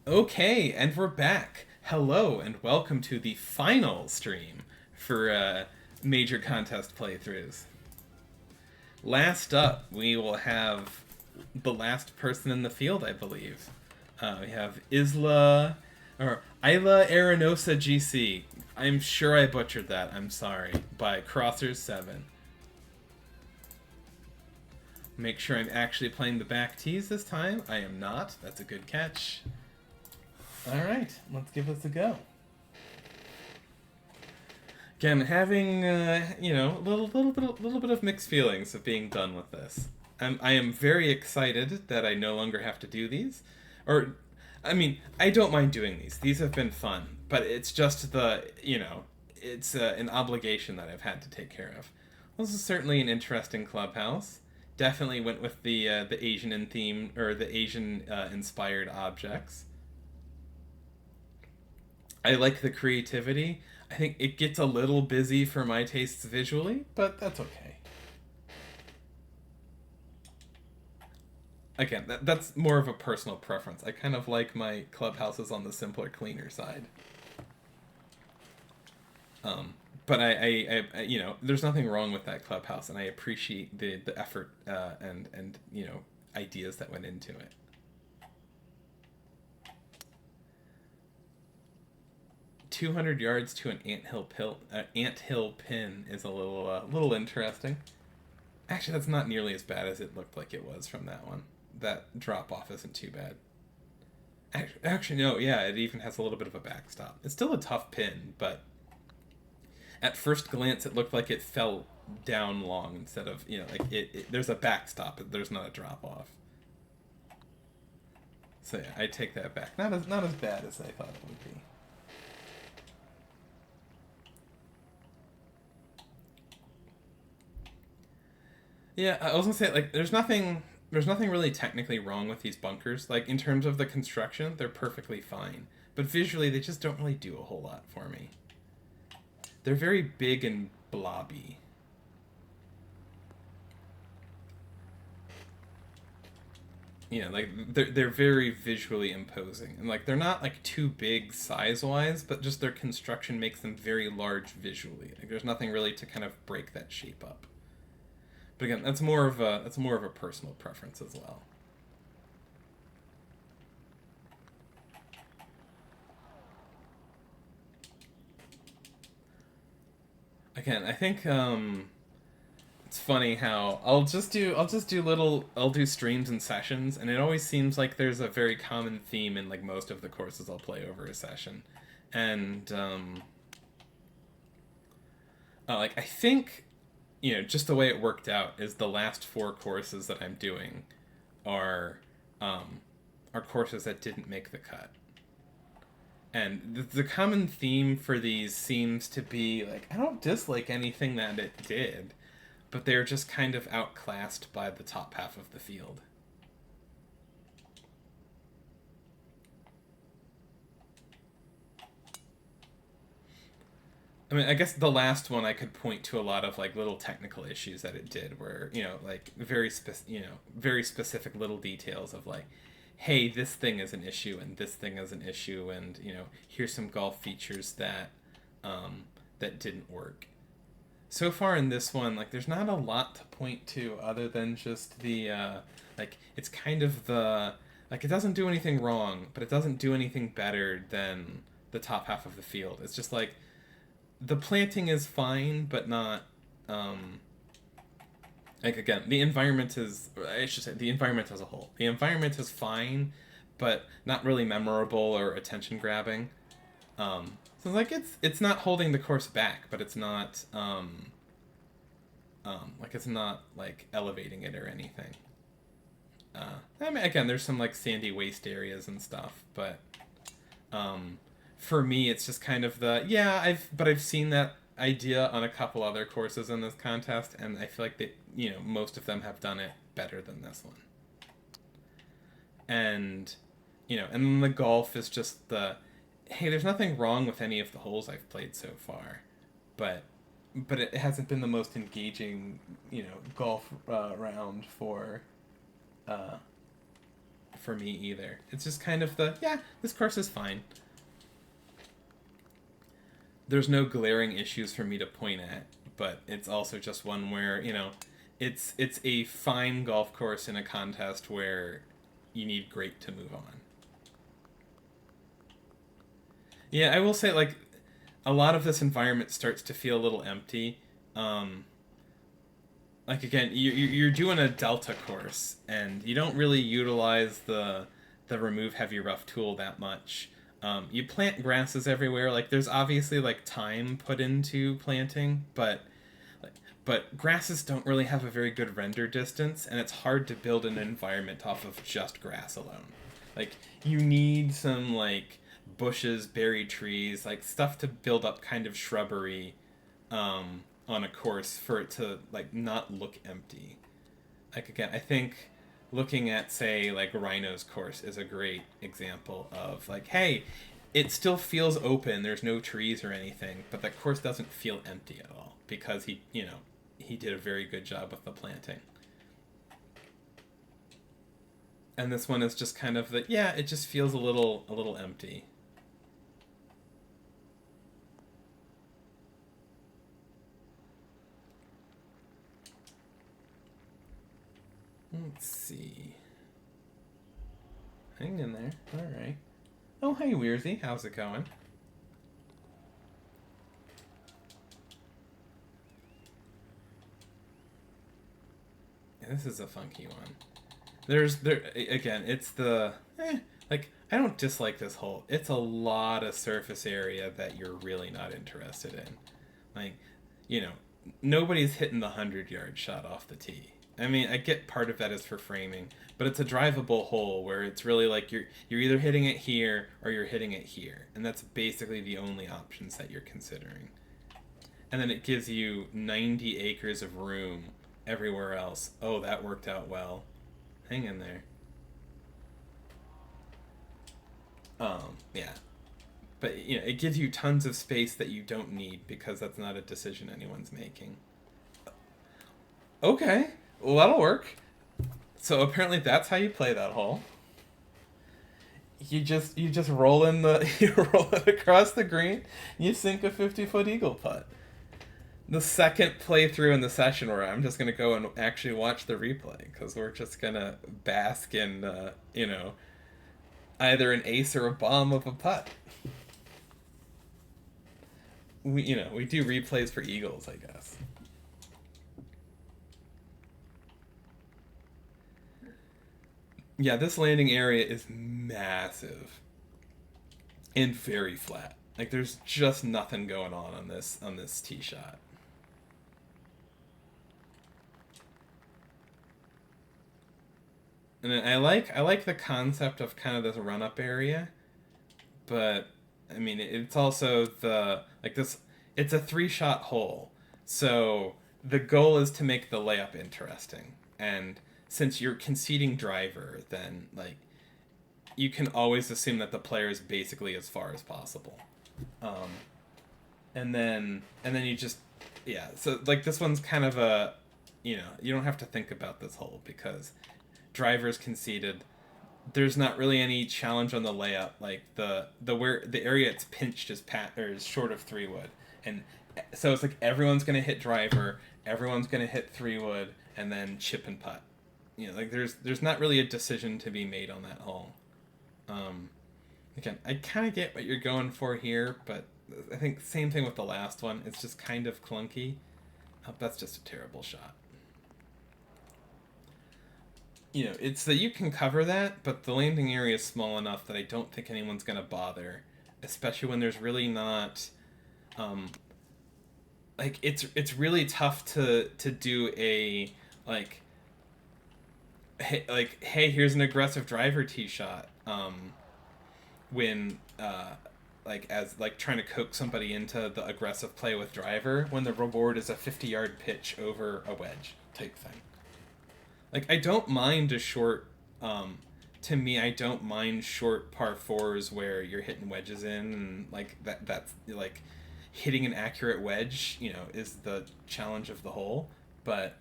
Okay, and we're back. Hello, and welcome to the final stream for major contest playthroughs. Last up, we will have the last person in the field, I believe. We have Isla Arenosa GC. I'm sure I butchered that. I'm sorry. By Crossers7. Make sure I'm actually playing the back tees this time. I am not. That's a good catch. All right, let's give this a go. Again, having little bit of mixed feelings of being done with this. I am very excited that I no longer have to do these, or, I mean, I don't mind doing these. These have been fun, but it's just it's an obligation that I've had to take care of. This is certainly an interesting clubhouse. Definitely went with the Asian in theme or the Asian inspired objects. I like the creativity. I think it gets a little busy for my tastes visually, but that's okay. Again, that's more of a personal preference. I kind of like my clubhouses on the simpler, cleaner side. But there's nothing wrong with that clubhouse, and I appreciate the effort and ideas that went into it. 200 yards to an anthill pin is a little interesting. Actually, that's not nearly as bad as it looked like it was from that one. That drop off isn't too bad. Actually, no, yeah, it even has a little bit of a backstop. It's still a tough pin, but at first glance, it looked like it fell down long instead of there's a backstop, but there's not a drop off. So yeah, I take that back. Not as bad as I thought it would be. Yeah, I was gonna say like there's nothing really technically wrong with these bunkers. Like in terms of the construction, they're perfectly fine. But visually, they just don't really do a whole lot for me. They're very big and blobby. Like they're very visually imposing, and like they're not like too big size wise, but just their construction makes them very large visually. Like there's nothing really to kind of break that shape up. But again, that's more of a personal preference as well. Again, I think it's funny how I'll do streams and sessions, and it always seems like there's a very common theme in like most of the courses I'll play over a session, and like I think just the way it worked out is the last four courses that I'm doing are um, are courses that didn't make the cut. And the common theme for these seems to be like I don't dislike anything that it did, but they're just kind of outclassed by the top half of the field. I mean, I guess the last one I could point to a lot of like little technical issues that it did, where like very specific little details of like, hey, this thing is an issue and this thing is an issue, and here's some golf features that didn't work. So far in this one, like, there's not a lot to point to other than just the like it's kind of the like it doesn't do anything wrong, but it doesn't do anything better than the top half of the field. It's just like the planting is fine, but not like again the environment is I should say the environment as a whole. The environment is fine, but not really memorable or attention grabbing. So like it's not holding the course back, but it's not like it's not like elevating it or anything. I mean, again, there's some like sandy waste areas and stuff, but for me, it's just kind of I've seen that idea on a couple other courses in this contest, and I feel like that most of them have done it better than this one. And and then the golf is just the hey, there's nothing wrong with any of the holes I've played so far, but it hasn't been the most engaging golf round for uh, for me either. It's just kind of the, yeah, this course is fine. There's no glaring issues for me to point at, but it's also just one where, it's a fine golf course in a contest where you need great to move on. Yeah, I will say, like, a lot of this environment starts to feel a little empty. Um, like, again, you're doing a delta course, and you don't really utilize the remove heavy rough tool that much. You plant grasses everywhere. Like, there's obviously like time put into planting, but grasses don't really have a very good render distance, and it's hard to build an environment off of just grass alone. Like, you need some like bushes, berry trees, like stuff to build up kind of shrubbery on a course for it to like not look empty. Like, again, I think looking at, say, like Rhino's course is a great example of like, hey, it still feels open. There's no trees or anything, but that course doesn't feel empty at all because he did a very good job with the planting. And this one is just kind of the, yeah, it just feels a little empty. Let's see. Hang in there. All right. Oh, hey, Weirzy. How's it going? Yeah, this is a funky one. There again. It's the like, I don't dislike this hole. It's a lot of surface area that you're really not interested in. Like, you know, nobody's hitting the 100-yard shot off the tee. I mean, I get part of that is for framing, but it's a drivable hole where it's really like you're either hitting it here or you're hitting it here, and that's basically the only options that you're considering. And then it gives you 90 acres of room everywhere else. Oh, that worked out well. Hang in there. Yeah. But, it gives you tons of space that you don't need because that's not a decision anyone's making. Okay, well, that'll work. So apparently that's how you play that hole. You just roll in the you roll it across the green. You sink a 50-foot eagle putt. The second playthrough in the session where I'm just gonna go and actually watch the replay because we're just gonna bask in either an ace or a bomb of a putt. We do replays for eagles, I guess. Yeah, this landing area is massive and very flat. Like, there's just nothing going on this tee shot. And I like the concept of kind of this run up area, but I mean it's also the like this. It's a 3-shot hole, so the goal is to make the layup interesting. And since you're conceding driver, then like you can always assume that the player is basically as far as possible. Um, and then you just, yeah. So like this one's kind of a, you don't have to think about this hole because drivers conceded. There's not really any challenge on the layup. Like the area it's pinched is short of 3-wood, and so it's like everyone's gonna hit driver, everyone's gonna hit 3-wood, and then chip and putt. Like there's not really a decision to be made on that hole. Um, Again, I kind of get what you're going for here, but I think same thing with the last one. It's just kind of clunky. Oh, that's just a terrible shot. It's that you can cover that, but the landing area is small enough that I don't think anyone's gonna bother, especially when there's really not, um, like it's really tough to do a like, hey, here's an aggressive driver tee shot, when like as like trying to coax somebody into the aggressive play with driver when the reward is a 50-yard pitch over a wedge type thing. Like, I don't mind a short. To me, I don't mind short par fours where you're hitting wedges in, and like that. That's like hitting an accurate wedge. Is the challenge of the hole. But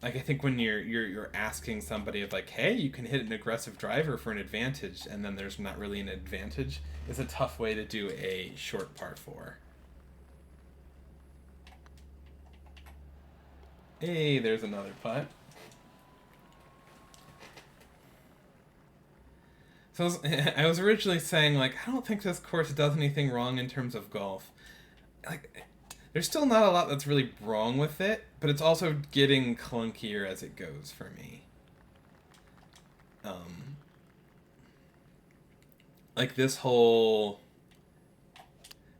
like I think when you're asking somebody of like, hey, you can hit an aggressive driver for an advantage, and then there's not really an advantage, is a tough way to do a short par four. Hey, there's another putt. So I was originally saying like I don't think this course does anything wrong in terms of golf. Like there's still not a lot that's really wrong with it, but it's also getting clunkier as it goes for me. Um, like this whole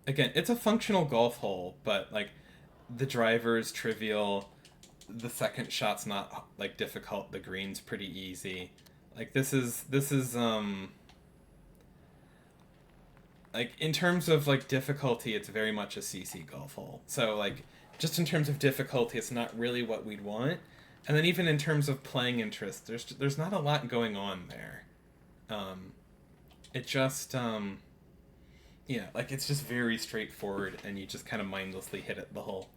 again, it's a functional golf hole, but like the driver is trivial. The second shot's not like difficult. The green's pretty easy. Like this is like in terms of like difficulty, it's very much a CC golf hole. So like just in terms of difficulty, it's not really what we'd want. And then even in terms of playing interest, there's not a lot going on there. Um, it just yeah, like it's just very straightforward, and you just kind of mindlessly hit it the hole.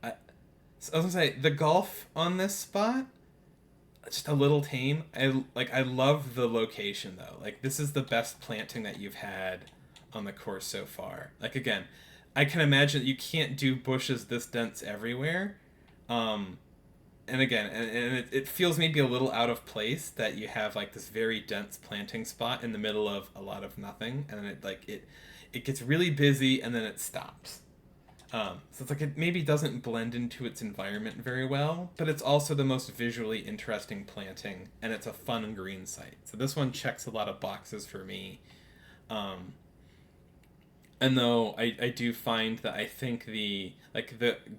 I, so I was gonna say the golf on this spot just a little tame. I love the location though. Like this is the best planting that you've had on the course so far. Like again, I can imagine that you can't do bushes this dense everywhere. Um, and again, and it feels maybe a little out of place that you have like this very dense planting spot in the middle of a lot of nothing, and then it gets really busy and then it stops. So it's like it maybe doesn't blend into its environment very well, but it's also the most visually interesting planting, and it's a fun green site. So this one checks a lot of boxes for me. Um, and though I do find that I think the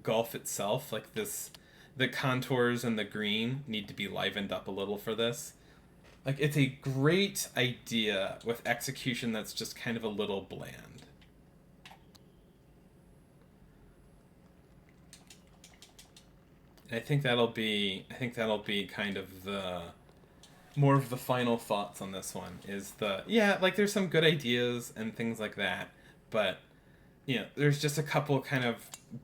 golf itself, like this, the contours and the green need to be livened up a little for this. Like it's a great idea with execution that's just kind of a little bland. I think that'll be kind of the more of the final thoughts on this one is the yeah, like there's some good ideas and things like that, but there's just a couple kind of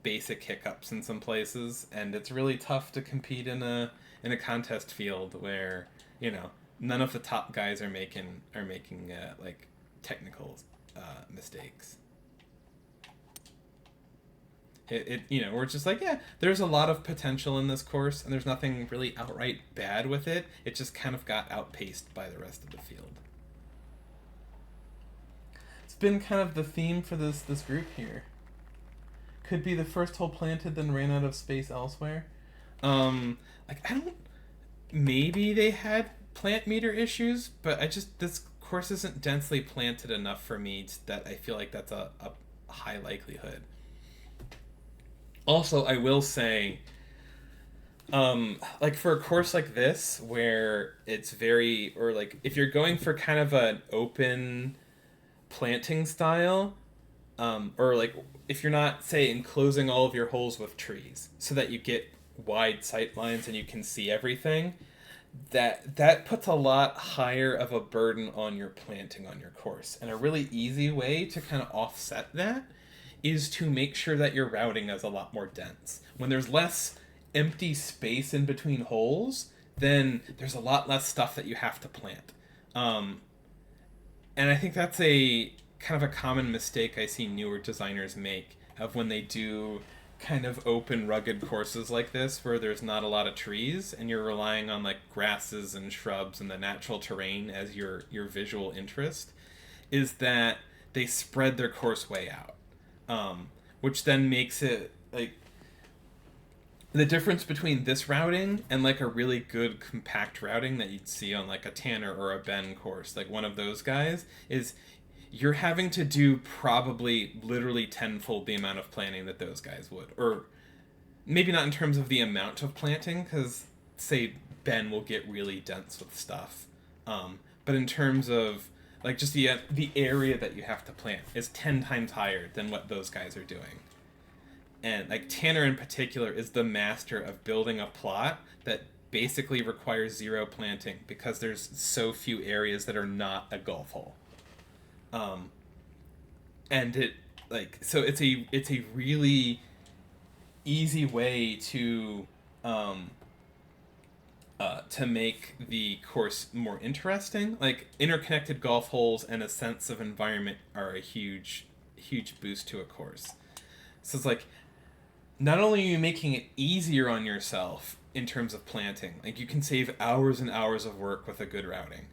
basic hiccups in some places, and it's really tough to compete in a contest field where, none of the top guys are making like technical mistakes. We're just like, yeah, there's a lot of potential in this course, and there's nothing really outright bad with it. It just kind of got outpaced by the rest of the field. It's been kind of the theme for this group here. Could be the first hole planted, then ran out of space elsewhere. Like I don't. Maybe they had plant meter issues, but this course isn't densely planted enough for me that I feel like that's a high likelihood. Also, I will say, like for a course like this, where it's very, or like if you're going for kind of an open planting style, or like if you're not, say, enclosing all of your holes with trees so that you get wide sight lines and you can see everything, that puts a lot higher of a burden on your planting on your course. And a really easy way to kind of offset that is to make sure that your routing is a lot more dense. When there's less empty space in between holes, then there's a lot less stuff that you have to plant. Um, and I think that's a kind of a common mistake I see newer designers make of when they do kind of open rugged courses like this where there's not a lot of trees and you're relying on like grasses and shrubs and the natural terrain as your visual interest, is that they spread their course way out, which then makes it like the difference between this routing and like a really good compact routing that you'd see on like a Tanner or a Ben course, like one of those guys, is you're having to do probably literally tenfold the amount of planting that those guys would. Or maybe not in terms of the amount of planting, because, say, Ben will get really dense with stuff. But in terms of, like, just the area that you have to plant is 10 times higher than what those guys are doing. And, like, Tanner in particular is the master of building a plot that basically requires zero planting because there's so few areas that are not a golf hole. Um, and it like so it's a really easy way to to make the course more interesting. Like interconnected golf holes and a sense of environment are a huge, huge boost to a course. So it's like not only are you making it easier on yourself in terms of planting, like you can save hours and hours of work with a good routing.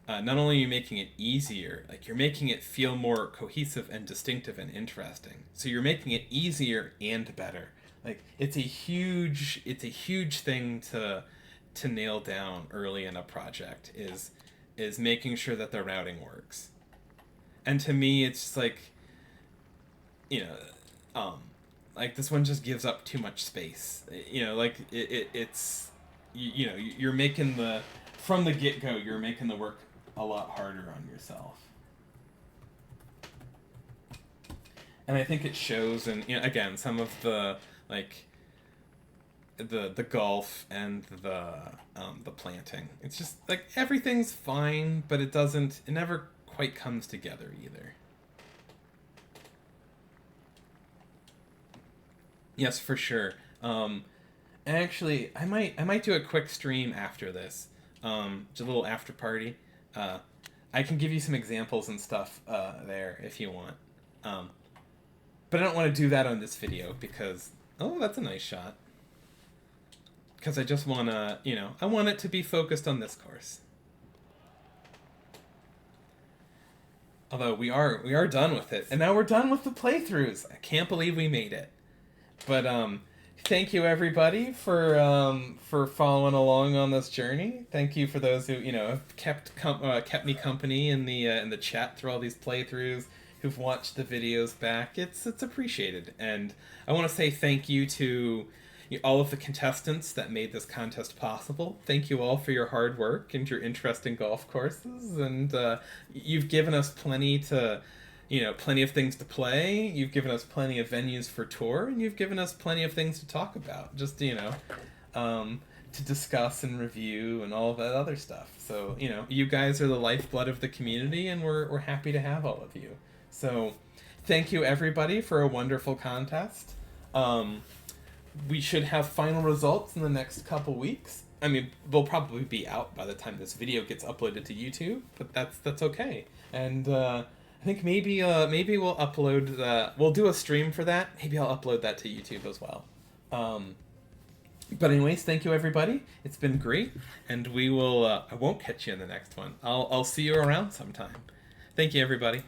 Not only are you making it easier, like you're making it feel more cohesive and distinctive and interesting. So you're making it easier and better. Like it's a huge thing to nail down early in a project is making sure that the routing works. And to me, it's just like, you know, like this one just gives up too much space. Like it's you're making the from the get go you're making the work a lot harder on yourself. And I think it shows in again some of the like the golf and the planting. It's just like everything's fine, but it never quite comes together either. Yes, for sure. Actually, I might do a quick stream after this. Just a little after party. Uh, I can give you some examples and stuff there if you want. Um, but I don't want to do that on this video because that's a nice shot. Because I just wanna I want it to be focused on this course. Although we are done with it, and now we're done with the playthroughs. I can't believe we made it. But thank you everybody for following along on this journey. Thank you for those who have kept me company in the chat through all these playthroughs, who've watched the videos back. It's appreciated, and I want to say thank you to all of the contestants that made this contest possible. Thank you all for your hard work and your interest in golf courses, and you've given us plenty of things to play. You've given us plenty of venues for tour, and you've given us plenty of things to talk about. Just to discuss and review and all of that other stuff. So you guys are the lifeblood of the community, and we're happy to have all of you. So thank you everybody for a wonderful contest. We should have final results in the next couple weeks. I mean, they'll probably be out by the time this video gets uploaded to YouTube, but that's okay. And I think maybe we'll upload we'll do a stream for that. Maybe I'll upload that to YouTube as well. But anyways, thank you everybody. It's been great, and we will I won't catch you in the next one. I'll see you around sometime. Thank you everybody.